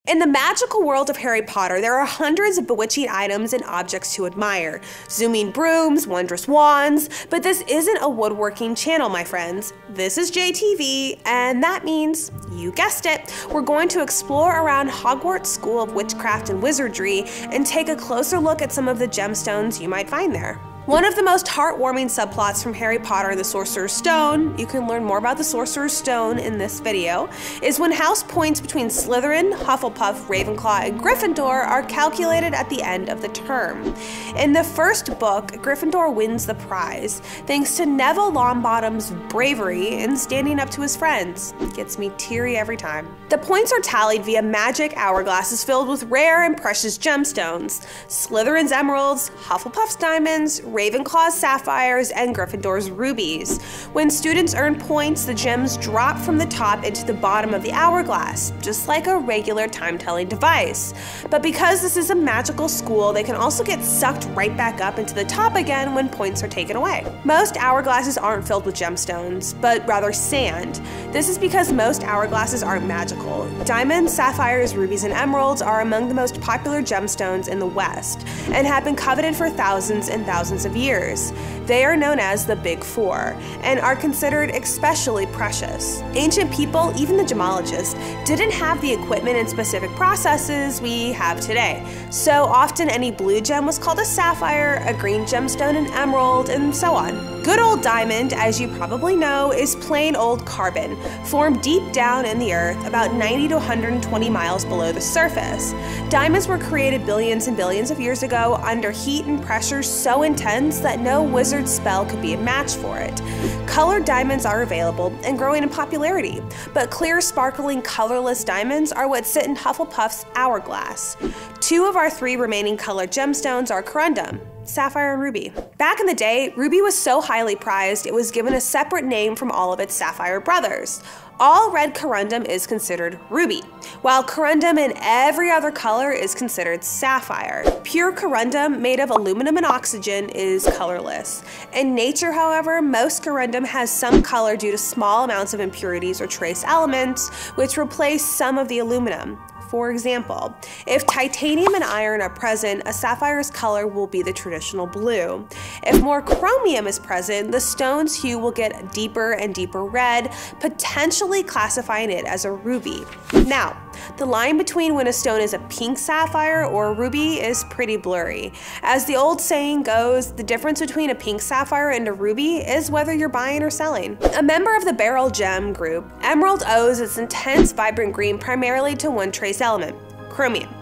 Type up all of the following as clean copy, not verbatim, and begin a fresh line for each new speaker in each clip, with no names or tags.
In the magical world of Harry Potter, there are hundreds of bewitching items and objects to admire. Zooming brooms, wondrous wands, but this isn't a woodworking channel, my friends. This is JTV, and that means, you guessed it, we're going to explore around Hogwarts School of Witchcraft and Wizardry and take a closer look at some of the gemstones you might find there. One of the most heartwarming subplots from Harry Potter and the Sorcerer's Stone, you can learn more about the Sorcerer's Stone in this video, is when house points between Slytherin, Hufflepuff, Ravenclaw, and Gryffindor are calculated at the end of the term. In the first book, Gryffindor wins the prize, thanks to Neville Longbottom's bravery in standing up to his friends. Gets me teary every time. The points are tallied via magic hourglasses filled with rare and precious gemstones. Slytherin's emeralds, Hufflepuff's diamonds, Ravenclaw's sapphires, and Gryffindor's rubies. When students earn points, the gems drop from the top into the bottom of the hourglass, just like a regular time-telling device. But because this is a magical school, they can also get sucked right back up into the top again when points are taken away. Most hourglasses aren't filled with gemstones, but rather sand. This is because most hourglasses aren't magical. Diamonds, sapphires, rubies, and emeralds are among the most popular gemstones in the West, and have been coveted for thousands and thousands of years. They are known as the Big Four, and are considered especially precious. Ancient people, even the gemologists, didn't have the equipment and specific processes we have today. So often any blue gem was called a sapphire, a green gemstone an emerald, and so on. Good old diamond, as you probably know, is plain old carbon, formed deep down in the earth, about 90 to 120 miles below the surface. Diamonds were created billions and billions of years ago under heat and pressure so intense that no wizard's spell could be a match for it. Colored diamonds are available and growing in popularity, but clear, sparkling, colorless diamonds are what sit in Hufflepuff's hourglass. 2 of our 3 remaining colored gemstones are Corundum, sapphire, and ruby. Back in the day, ruby was so highly prized it was given a separate name from all of its sapphire brothers. All red corundum is considered ruby, while corundum in every other color is considered sapphire. Pure corundum made of aluminum and oxygen is colorless. In nature, however, most corundum has some color due to small amounts of impurities or trace elements, which replace some of the aluminum. For example, if titanium and iron are present, a sapphire's color will be the traditional blue. If more chromium is present, the stone's hue will get deeper and deeper red, potentially classifying it as a ruby. Now, the line between when a stone is a pink sapphire or a ruby is pretty blurry. As the old saying goes, the difference between a pink sapphire and a ruby is whether you're buying or selling. A member of the beryl gem group, emerald owes its intense, vibrant green primarily to one trace element, chromium.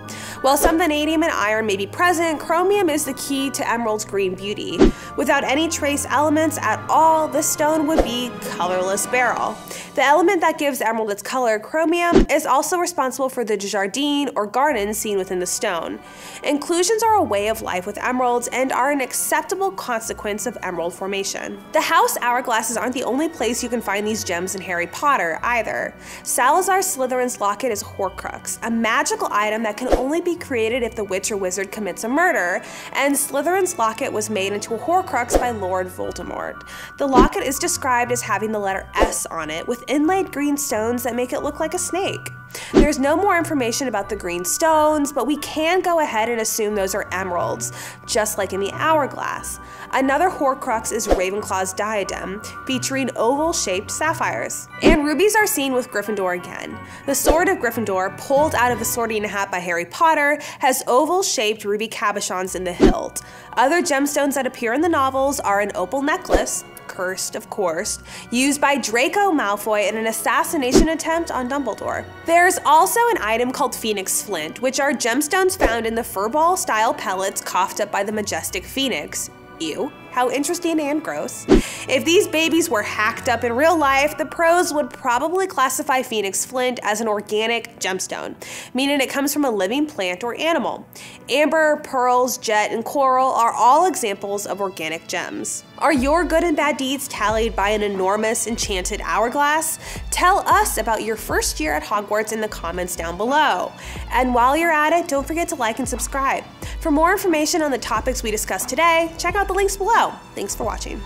While some vanadium and iron may be present, chromium is the key to emerald's green beauty. Without any trace elements at all, the stone would be colorless beryl. The element that gives emerald its color, chromium, is also responsible for the jardine or garden seen within the stone. Inclusions are a way of life with emeralds and are an acceptable consequence of emerald formation. The house hourglasses aren't the only place you can find these gems in Harry Potter either. Salazar Slytherin's locket is Horcrux, a magical item that can only be created if the witch or wizard commits a murder, and Slytherin's locket was made into a Horcrux by Lord Voldemort. The locket is described as having the letter S on it, with inlaid green stones that make it look like a snake. There's no more information about the green stones, but we can go ahead and assume those are emeralds, just like in the hourglass. Another Horcrux is Ravenclaw's diadem, featuring oval-shaped sapphires. And rubies are seen with Gryffindor again. The sword of Gryffindor, pulled out of the Sorting Hat by Harry Potter, has oval-shaped ruby cabochons in the hilt. Other gemstones that appear in the novels are an opal necklace, cursed of course, used by Draco Malfoy in an assassination attempt on Dumbledore. There's also an item called Phoenix Flint, which are gemstones found in the furball-style pellets coughed up by the majestic phoenix. Ew, how interesting and gross. If these babies were hacked up in real life, the pros would probably classify Phoenix Flint as an organic gemstone, meaning it comes from a living plant or animal. Amber, pearls, jet, and coral are all examples of organic gems. Are your good and bad deeds tallied by an enormous enchanted hourglass? Tell us about your first year at Hogwarts in the comments down below. And while you're at it, don't forget to like and subscribe. For more information on the topics we discussed today, check out the links below. Thanks for watching.